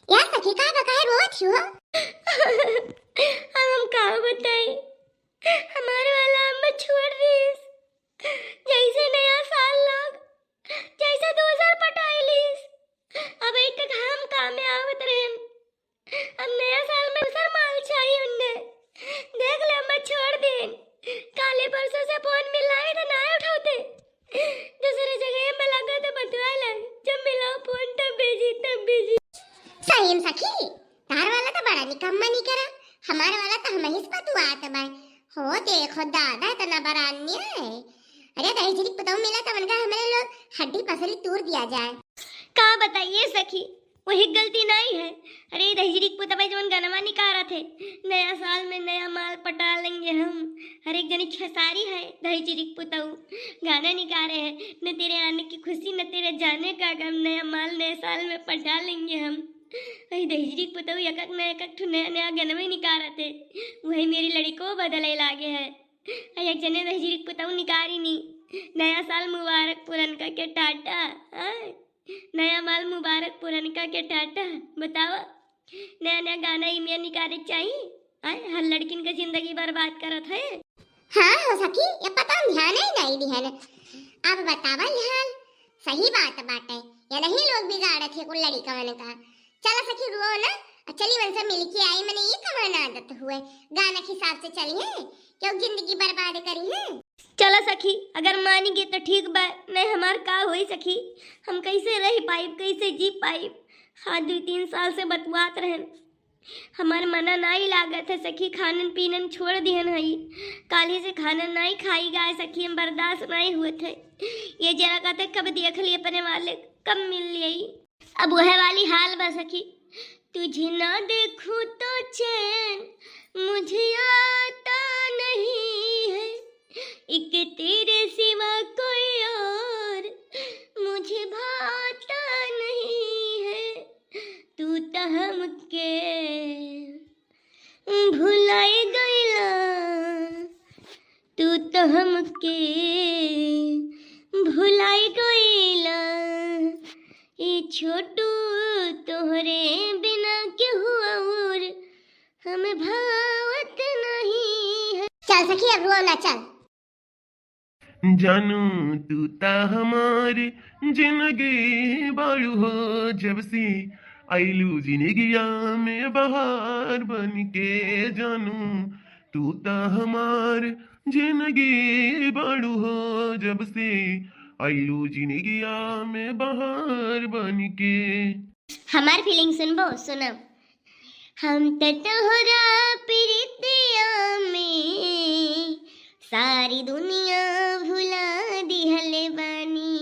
यार सखी का बकाए रोत हो। हम का बताई, हमारे वाला हम छोड़ दीस। जैसे नया साल लग, जैसे दूसर पटाइलिस। अब एक हम काम में आवत रहे। अब नया साल में दूसर माल चाहिए उन्ने। देख ले मैं छोड़ देन। काले परसों से फोन मिलाए तो ना उठाते। दूसरी जगह में लगा तो बतवा लग। जब मिला फोन तब बिजी। सही में सखी, तार वाला तो बड़ा निकम्मा नहीं करा। हमारे वाला तो हम ही पतुआत बाय। हो देखो दादा इतना बड़ा अन्याय है। अरे दहेज पताऊ मिला तो उनका हमारे लोग हड्डी पसली तोड़ दिया जाए। का बताइए सखी, वही गलती नहीं है। अरे दहेज पुतवा जो गनवा निकारा थे, नया साल में नया माल पटा लेंगे हम। हर एक जनी खेसारी है दहेज पुतऊ गाना निकारे हैं। न तेरे आने की खुशी न तेरे जाने का गम, नया माल नए साल में पटा लेंगे हम। वही दहेज पुतऊ एक नया गनवे निकारा थे। वही मेरी लड़ी को बदले लागे है। एक जने दहेज पुतऊ निकारी नहीं। नया साल मुबारक पुरनका के टाटा। नया माल मुबारक पुरनका के टाटा। बताओ नया गाना ईमेल निकाले चाहिए। हर लड़किन का जिंदगी बर्बाद करत है। हाँ हो सकी, ये पता ध्यान ही नहीं दिहन। अब बतावा ध्यान सही बात बाटे या नहीं लोग बिगाड़े थे कुल लड़का मन का। चला सखी रो ना, चली मन से मिल के आई। मैंने ये कमाना आदत हुए गाना के हिसाब से चली है, क्यों जिंदगी बर्बाद करी है। चला सखी, अगर मानेगी तो ठीक बा, नहीं हमार का होई सखी। हम कैसे रह पाइब, कैसे जी पाइब। हाँ 2-3 साल से बतवात रहन। हमार मना नहीं लागत है सखी। खानन पीनन छोड़ दिहन हई। काली से खाना नहीं खाई गाय सखी, हम बर्दाश्त नहीं हुए थे। ये जरा कहते कब देख लिए अपने वाले, कब मिल लिए। अब वह वाली हाल बा सखी। तुझे ना देखूं तो चैन मुझे आता नहीं है। एक तेरे सिवा कोई और मुझे भाता नहीं है। तू तो हमके भुलाए गईला, तू तो हमके भुलाए गईला। ये छोटू तोहरे बिना क्यों और हमें भावत नहीं है। चल सखी अब रो ना, चल। जानू तू ता हमारे जिंदगी बालू हो, जब से आइलू जिंदगिया में बहार बन के। जानू तू ता हमारे जिंदगी बालू हो, जब से आइलू जिंदगिया में बहार बन के। हमार फीलिंग सुनबो, सुनो। हम तो तोहरा प्रीतिया में सारी दुनिया भुला दिहले बानी।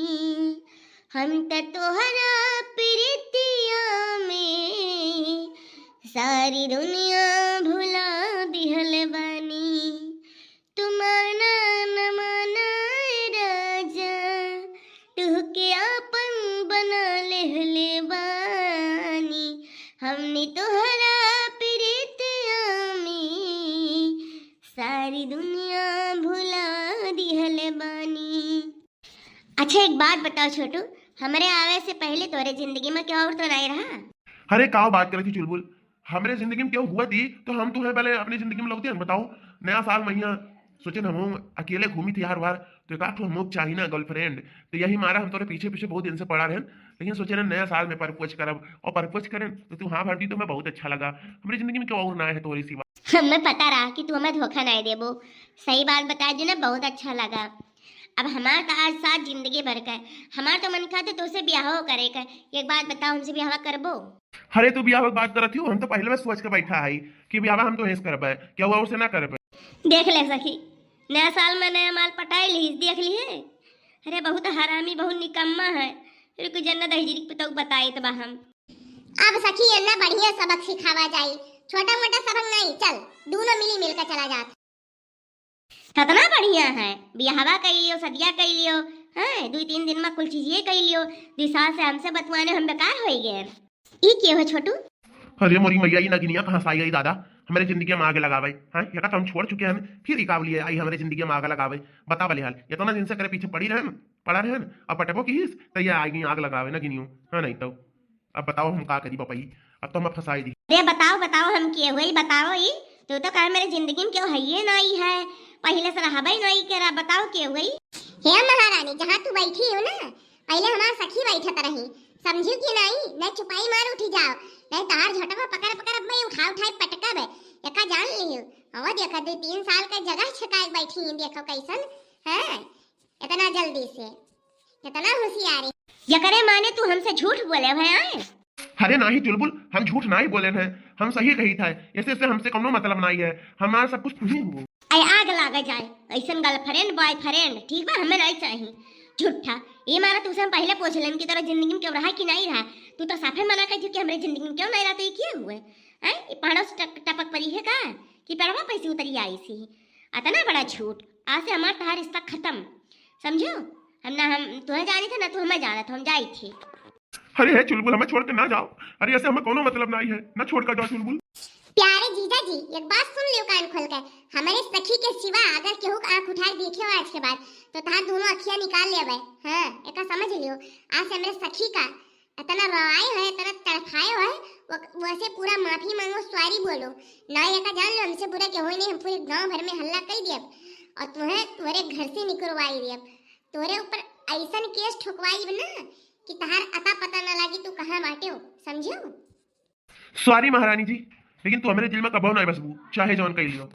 हम तो तोहरा प्रीतिया में सारी दुनिया भुला दिहले बानी। तुमाना न माना राजा, तुहके आपन बना लेहले बानी। हमने तोहरा प्रीतिया में सारी दुनिया भुला दिहले बानी। अच्छा एक बात बताओ छोटू, हमारे आवे से पहले तोरे जिंदगी में क्या और तो नहीं रहा? अरे का बात कर रही थी चुलबुल, हमारे जिंदगी में क्या हुआ थी तो हम तुम्हें पहले अपनी जिंदगी में लगते हैं। बताओ नया साल महीना सोचे ना, हम अकेले घूमी थी हर बार, तो एक हम लोग चाहिए ना गर्लफ्रेंड। तो यही मारा हम तोरे पीछे पीछे बहुत दिन से पड़ा रहे। लेकिन सोचे ना नया साल में प्रपोज करब और प्रपोज करें तो तू हाँ भरती तो मैं बहुत अच्छा लगा। हमारी जिंदगी में क्या और ना है तोरी सिवा। हमें पता रहा कि तू हमें धोखा नहीं देबो। सही बात बता जो ना, बहुत अच्छा लगा। अब हमारा तो आज साथ जिंदगी भर का है। हमारा तो मन खाते तो उसे ब्याह करे का। एक बात बताओ, हमसे ब्याह करबो? अरे तू ब्याह की बात करती हो, हम तो पहले में सोच के बैठा है कि ब्याह हम तो हेस करब, क्या हुआ उसे ना करब। देख ले सखी, नया साल में नया माल पटाई ली, देख ली है। अरे बहुत हरामी, बहुत निकम्मा है। रुक जन्नत दहेज पुतौ बताई तो हम। अब सखी अन्ना बढ़िया सबक सिखावा जाई, छोटा मोटा सबक नहीं। चल दोनों मिली मिलकर चला जात। कितना बढ़िया है, बियाहवा कर लियो, सदिया कर लियो, हैं 2-3 दिन में कुल चीजें कर लियो। दिशा से हमसे बतवाने हम बेकार हो गए। ई क्यों है छोटू? अरे मोरी मैया, ये नगिनिया कहाँ से आई गई दादा। हमारे जिंदगी में आगे लगावे? हाँ, ये तो हम छोड़ चुके हैं, फिर इकाव लिए आई हमारे जिंदगी में आगे लगावे। बता बले हाल, ये तो ना दिन से करे पीछे पड़ी रहे पड़ा रहे अब पटबो की तो ये आगे आग लगावे ना गिनियो। हाँ नहीं तो अब बताओ हम का करी पपई, अब तो हम फंसाई दी। अरे बताओ बताओ हम के हुई बताओ ही। तू तो कह मेरे जिंदगी में क्यों है ये नहीं है, पहले से रहा भाई नहीं करा, बताओ के हुई। हे महारानी, जहाँ तू बैठी हो ना, पहले हमार सखी बैठत रही, समझू कि नहीं? न चुपाई मार उठी जाओ, नहीं तार झटका पकड़ पकड़ अब मैं उठाए पटकब एका जान लियो। और देखा 2-3 साल का जगह छकाए बैठी हैं, देखो कैसन है, इतना जल्दी से, इतना होशियारी। या करे माने तू हमसे झूठ बोले भाई आए। अरे नहीं चुलबुल, हम झूठ नहीं बोले हैं, हम सही कही था। ऐसे हमसे कोनो मतलब नहीं है, हमारा सब कुछ तुझे हो। आई आग लागे जाए ऐसन गर्लफ्रेंड बॉयफ्रेंड ठीक बा, हमें नहीं चाहिए झूठा। ये मारा तुझसे हम पहले पूछ लें कि तेरा जिंदगी में क्यों रहा कि नहीं रहा। तू तो साफे मना कर कि हमारे जिंदगी में क्यों नहीं रहा, तो ये किए हुए हैं। ये पहाड़ों से टपक पड़ी है का कि पेड़वा पैसे उतरी आई सी, अतना बड़ा झूठ। आज से हमारा तहार रिश्ता खत्म, समझो। हम तुम्हें जानी थे ना, तू हमें जाना था, हम जाई थी। अरे है चुलबुल, हमें छोड़ के ना जाओ। अरे ऐसे हमें कोनो मतलब नहीं है, ना छोड़ कर जाओ चुलबुल। प्यारे जीजा जी, एक बात सुन लियो कान खोल कर, हमारे सखी के सिवा अगर केहू आंख उठा देखे हो आज के बाद तो तार दोनों अखियां निकाल लेवे। हां, एका समझ लियो। आज से मेरे सखी का इतना रवाए है, इतना तड़फाए है, वैसे पूरा माफी मांगो, सॉरी बोलो। ना एका जान लो हमसे बुरा के होई नहीं, हम पूरे गांव भर में हल्ला कर दिए और तुम्हें तुम्हारे घर से निकलवाई दिए, तोरे ऊपर ऐसा केस ठोकवाई ना कि तहार अता पता ना लागी तू कहां बाटे हो, समझो। सॉरी महारानी जी, लेकिन तू हमारे दिल में कबो नहीं बसबू, चाहे जौन कह लियो।